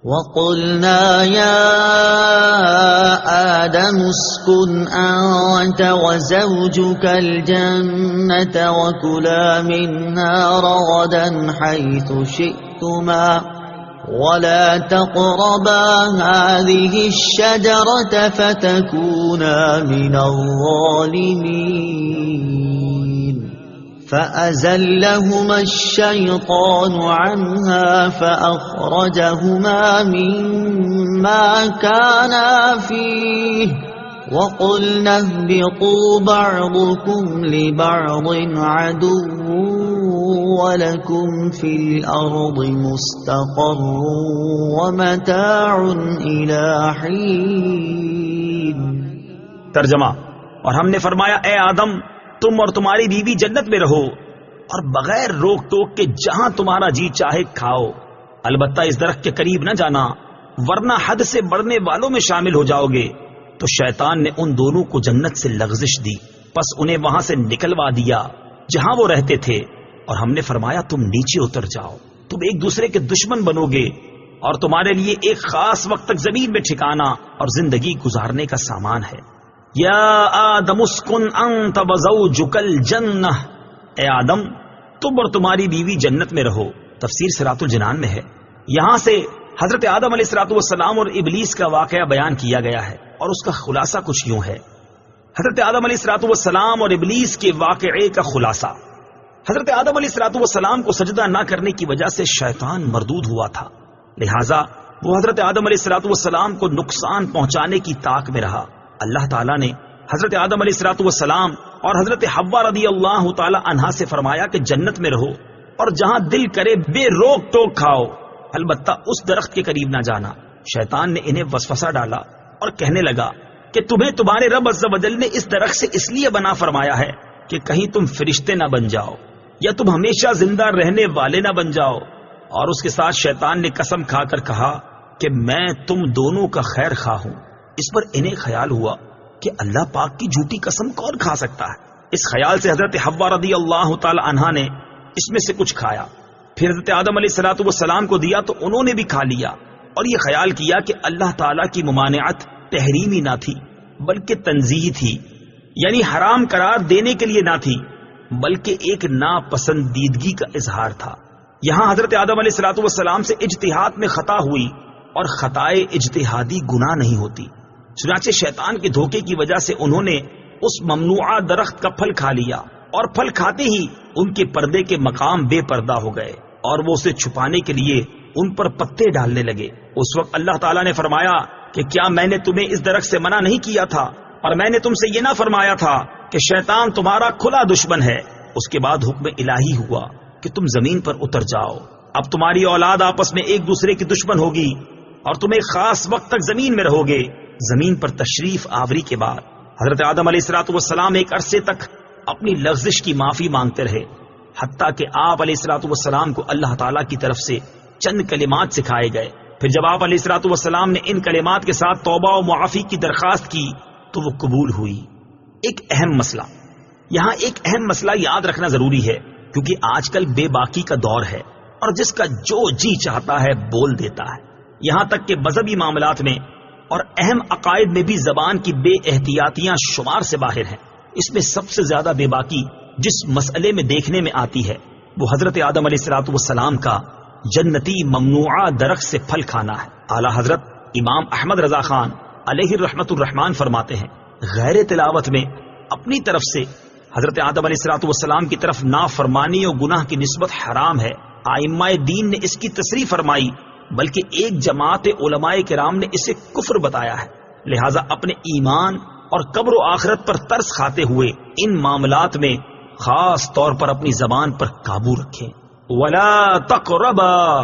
وَقُلْنَا يَا آدَمُ اسْكُنْ أَنْتَ وَزَوْجُكَ الْجَنَّةَ وَكُلَا مِنْهَا رَغَدًا حَيْثُ شِئْتُمَا وَلَا تَقْرَبَا هَذِهِ الشَّجَرَةَ فَتَكُونَا مِنَ الظَّالِمِينَ فَأَزَلَّهُمَا الشَّيْطَانُ عَنْهَا فَأَخْرَجَهُمَا مِمَّا كَانَا فِيهِ وَقُلْنَا اهْبِطُوا بَعْضُكُمْ لِبَعْضٍ عَدُوٌّ وَلَكُمْ فِي الْأَرْضِ مُسْتَقَرٌّ وَمَتَاعٌ إِلَى حِينٍ۔ ترجمہ: اور ہم نے فرمایا اے آدم، تم اور تمہاری بیوی جنت میں رہو اور بغیر روک ٹوک کے جہاں تمہارا جی چاہے کھاؤ، البتہ اس درخت کے قریب نہ جانا ورنہ حد سے بڑھنے والوں میں شامل ہو جاؤ گے۔ تو شیطان نے ان دونوں کو جنت سے لغزش دی، پس انہیں وہاں سے نکلوا دیا جہاں وہ رہتے تھے، اور ہم نے فرمایا تم نیچے اتر جاؤ، تم ایک دوسرے کے دشمن بنو گے اور تمہارے لیے ایک خاص وقت تک زمین میں ٹھکانا اور زندگی گزارنے کا سامان ہے۔ یا آدم اسکن انت وزوجک الجنہ، اے آدم تم اور تمہاری بیوی جنت میں رہو۔ تفسیر صراط الجنان میں ہے۔ یہاں سے حضرت آدم علیہ الصلوۃ والسلام اور ابلیس کا واقعہ بیان کیا گیا ہے، اور اس کا خلاصہ کچھ یوں ہے۔ حضرت آدم علیہ الصلوۃ والسلام اور ابلیس کے واقعے کا خلاصہ: حضرت آدم علیہ الصلوۃ والسلام کو سجدہ نہ کرنے کی وجہ سے شیطان مردود ہوا تھا، لہٰذا وہ حضرت آدم علیہ الصلوۃ والسلام کو نقصان پہنچانے کی طاق میں رہا۔ اللہ تعالیٰ نے حضرت آدم علیہ الصلوۃ والسلام اور حضرت حوا رضی اللہ تعالی عنہا سے فرمایا کہ جنت میں رہو اور جہاں دل کرے بے روک ٹوک کھاؤ، البتہ اس درخت کے قریب نہ جانا۔ شیطان نے انہیں وسوسہ ڈالا اور کہنے لگا کہ تمہیں تمہارے رب عز و جل نے اس درخت سے اس لیے بنا فرمایا ہے کہ کہیں تم فرشتے نہ بن جاؤ یا تم ہمیشہ زندہ رہنے والے نہ بن جاؤ۔ اور اس کے ساتھ شیطان نے قسم کھا کر کہا کہ میں تم دونوں کا خیر خواہ ہوں۔ اس پر انہیں خیال ہوا کہ اللہ پاک کی جھوٹی قسم کون کھا سکتا ہے۔ اس خیال سے حضرت حوا رضی اللہ تعالی عنہا نے اس میں سے کچھ کھایا، پھر حضرت آدم علیہ الصلوۃ والسلام کو دیا تو انہوں نے بھی کھا لیا، اور یہ خیال کیا کہ اللہ تعالیٰ کی ممانعت تحریمی نہ تھی بلکہ تنزیہی تھی، یعنی حرام قرار دینے کے لیے نہ تھی بلکہ ایک ناپسندیدگی کا اظہار تھا۔ یہاں حضرت آدم علیہ الصلوۃ والسلام سے اجتہاد میں خطا ہوئی، اور خطائے اجتہادی گناہ نہیں ہوتی، چنانچہ شیطان کے دھوکے کی وجہ سے انہوں نے اس ممنوعہ درخت کا پھل کھا لیا، اور پھل کھاتے ہی ان کے پردے کے مقام بے پردہ ہو گئے، اور وہ اسے چھپانے کے لیے ان پر پتے ڈالنے لگے۔ اس وقت اللہ تعالیٰ نے فرمایا کہ کیا میں نے تمہیں اس درخت سے منع نہیں کیا تھا، اور میں نے تم سے یہ نہ فرمایا تھا کہ شیطان تمہارا کھلا دشمن ہے؟ اس کے بعد حکم الہی ہوا کہ تم زمین پر اتر جاؤ، اب تمہاری اولاد آپس میں ایک دوسرے کی دشمن ہوگی اور تم ایک خاص وقت تک زمین میں رہو گے۔ زمین پر تشریف آوری کے بعد حضرت آدم علیہ الصلوۃ والسلام ایک عرصے تک اپنی لغزش کی معافی مانگتے رہے، حتیٰ کہ آپ علیہ الصلوۃ والسلام کو اللہ تعالیٰ کی طرف سے چند کلمات سکھائے گئے۔ پھر جب آپ علیہ الصلوۃ والسلام نے ان کلمات کے ساتھ توبہ و معافی کی درخواست کی تو وہ قبول ہوئی۔ ایک اہم مسئلہ یاد رکھنا ضروری ہے، کیونکہ آج کل بے باکی کا دور ہے اور جس کا جو جی چاہتا ہے بول دیتا ہے، یہاں تک کہ مذہبی معاملات میں اور اہم عقائد میں بھی زبان کی بے احتیاطیاں شمار سے باہر ہیں۔ اس میں سب سے زیادہ بے باکی جس مسئلے میں دیکھنے میں آتی ہے وہ حضرت آدم علیہ الصلوۃ والسلام کا جنتی ممنوعہ درخت سے پھل کھانا ہے۔ اعلیٰ حضرت امام احمد رضا خان علیہ رحمت الرحمان فرماتے ہیں، غیر تلاوت میں اپنی طرف سے حضرت آدم علیہ الصلوۃ والسلام کی طرف نافرمانی اور گناہ کی نسبت حرام ہے۔ ائمہ دین نے اس کی تصریح فرمائی، بلکہ ایک جماعت علماء کرام نے اسے کفر بتایا ہے۔ لہٰذا اپنے ایمان اور قبر و آخرت پر ترس کھاتے ہوئے ان معاملات میں خاص طور پر اپنی زبان پر قابو رکھیں۔ وَلَا تَقْرَبَا،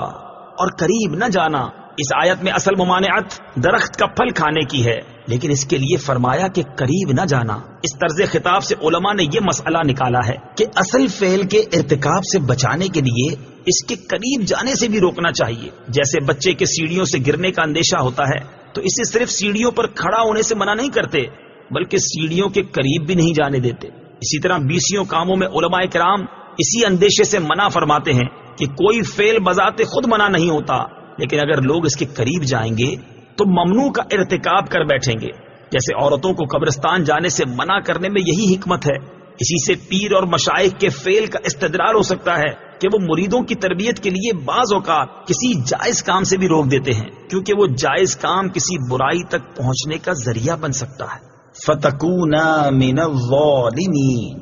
اور قریب نہ جانا۔ اس آیت میں اصل ممانعت درخت کا پھل کھانے کی ہے، لیکن اس کے لیے فرمایا کہ قریب نہ جانا۔ اس طرز خطاب سے علماء نے یہ مسئلہ نکالا ہے کہ اصل فعل کے ارتکاب سے بچانے کے لیے اس کے قریب جانے سے بھی روکنا چاہیے۔ جیسے بچے کے سیڑھیوں سے گرنے کا اندیشہ ہوتا ہے تو اسے صرف سیڑھیوں پر کھڑا ہونے سے منع نہیں کرتے بلکہ سیڑھیوں کے قریب بھی نہیں جانے دیتے۔ اسی طرح بیسیوں کاموں میں علماء کرام اسی اندیشے سے منع فرماتے ہیں کہ کوئی فعل بذات خود منع نہیں ہوتا لیکن اگر لوگ اس کے قریب جائیں گے تو ممنوع کا ارتکاب کر بیٹھیں گے. جیسے عورتوں کو قبرستان جانے سے منع کرنے میں یہی حکمت ہے. اسی سے پیر اور مشائخ کے فعل کا استدلال ہو سکتا ہے کہ وہ مریدوں کی تربیت کے لیے بعض اوقات کسی جائز کام سے بھی روک دیتے ہیں، کیونکہ وہ جائز کام کسی برائی تک پہنچنے کا ذریعہ بن سکتا ہے. فَتَكُونَا مِنَ الظَّالِمِينَ،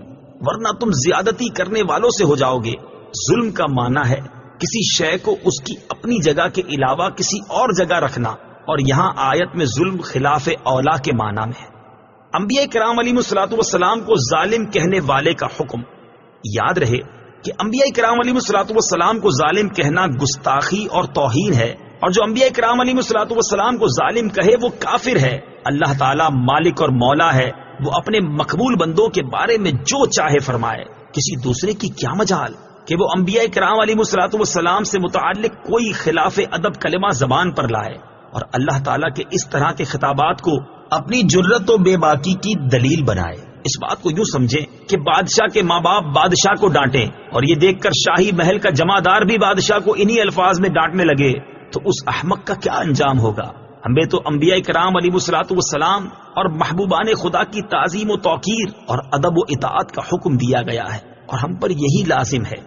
ورنہ تم زیادتی کرنے والوں سے ہو جاؤ گے. ظلم کا معنی ہے کسی شے کو اس کی اپنی جگہ کے علاوہ کسی اور جگہ رکھنا، اور یہاں آیت میں ظلم خلاف اولا کے معنی میں ہے. انبیاء کرام علیہ الصلوۃ والسلام کو ظالم کہنے والے کا حکم. یاد رہے کہ انبیاء کرام علیہ الصلوۃ والسلام کو ظالم کہنا گستاخی اور توہین ہے، اور جو انبیاء کرام علیہ الصلوۃ والسلام کو ظالم کہے وہ کافر ہے. اللہ تعالیٰ مالک اور مولا ہے، وہ اپنے مقبول بندوں کے بارے میں جو چاہے فرمائے. کسی دوسرے کی کیا مجال کہ وہ انبیاء کرام علیہ الصلوۃ والسلام سے متعلق کوئی خلاف ادب کلمہ زبان پر لائے اور اللہ تعالیٰ کے اس طرح کے خطابات کو اپنی جرت و بے باکی کی دلیل بنائے. اس بات کو یوں سمجھیں کہ بادشاہ کے ماں باپ بادشاہ کو ڈانٹیں اور یہ دیکھ کر شاہی محل کا جمعدار بھی بادشاہ کو انہی الفاظ میں ڈانٹنے لگے تو اس احمق کا کیا انجام ہوگا. ہمیں تو انبیاء کرام علیہ الصلوۃ والسلام اور محبوبان خدا کی تعظیم و توقیر اور ادب و اطاعت کا حکم دیا گیا ہے، اور ہم پر یہی لازم ہے.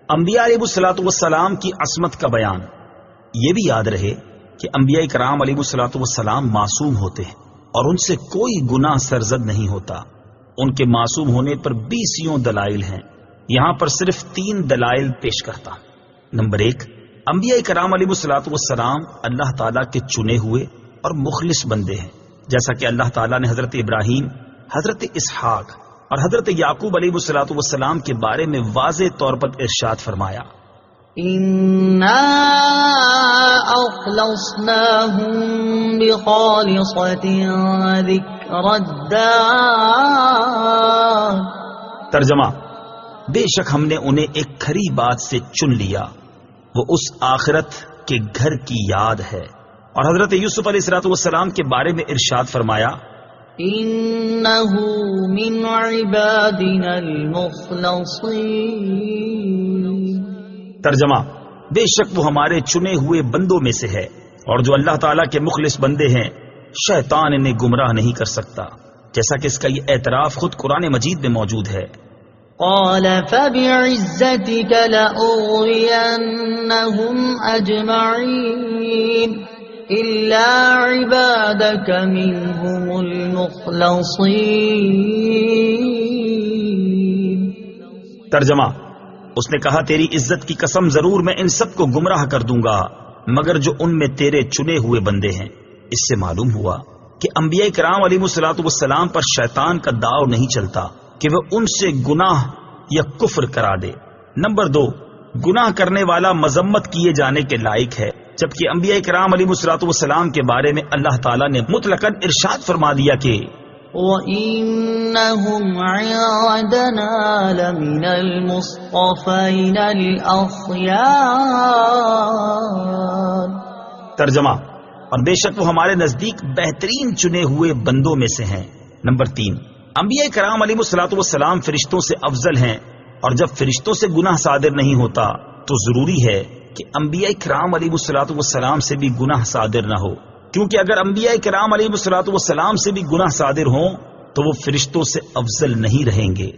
انبیاء علیہ الصلوۃ والسلام کی عصمت کا بیان. یہ بھی یاد رہے کہ انبیاء کرام علیہ الصلوۃ والسلام معصوم ہوتے ہیں اور ان سے کوئی گناہ سرزد نہیں ہوتا. ان کے معصوم ہونے پر 20 دلائل ہیں. یہاں پر صرف 3 دلائل پیش کرتا. نمبر 1، انبیاء کرام علیہ الصلوۃ والسلام اللہ تعالیٰ کے چنے ہوئے اور مخلص بندے ہیں، جیسا کہ اللہ تعالیٰ نے حضرت ابراہیم، حضرت اسحاق اور حضرت یعقوب علیہ الصلوۃ والسلام کے بارے میں واضح طور پر ارشاد فرمایا، إِنَّا أَخْلَصْنَاهُمْ بِخَالِصَةٍ ذِكْرَ الدَّارِ. ترجمہ، بے شک ہم نے انہیں ایک کھری بات سے چن لیا، وہ اس آخرت کے گھر کی یاد ہے. اور حضرت یوسف علیہ السلام کے بارے میں ارشاد فرمایا، إِنَّهُ مِنْ عِبَادِنَا الْمُخْلَصِينَ. ترجمہ، بے شک وہ ہمارے چنے ہوئے بندوں میں سے ہے، اور جو اللہ تعالیٰ کے مخلص بندے ہیں شیطان انہیں گمراہ نہیں کر سکتا، جیسا کہ اس کا یہ اعتراف خود قرآن مجید میں موجود ہے. قال فبعزتك لأغوينهم أجمعين إلا عبادك منهم المخلصين. ترجمہ، اس نے کہا تیری عزت کی قسم ضرور میں ان سب کو گمراہ کر دوں گا مگر جو ان میں تیرے چنے ہوئے بندے ہیں. اس سے معلوم ہوا کہ انبیاء کرام علیہ الصلوۃ والسلام پر شیطان کا داؤ نہیں چلتا کہ وہ ان سے گناہ یا کفر کرا دے. نمبر 2، گناہ کرنے والا مذمت کیے جانے کے لائق ہے، جبکہ انبیاء کرام علیہ الصلوۃ والسلام کے بارے میں اللہ تعالیٰ نے مطلقاً ارشاد فرما دیا کہ وَإِنَّهُمْ عِندَنَا لَمِنَ الْمُصْطَفَيْنَ الْأَخْيَارِ. ترجمہ، اور بے شک وہ ہمارے نزدیک بہترین چنے ہوئے بندوں میں سے ہیں. نمبر 3، انبیاء کرام علیہ الصلوۃ والسلام فرشتوں سے افضل ہیں، اور جب فرشتوں سے گناہ صادر نہیں ہوتا تو ضروری ہے کہ انبیاء کرام علیہ الصلوۃ والسلام سے بھی گناہ صادر نہ ہو، کیونکہ اگر انبیاء کرام علیہ الصلوۃ والسلام سے بھی گناہ صادر ہوں تو وہ فرشتوں سے افضل نہیں رہیں گے.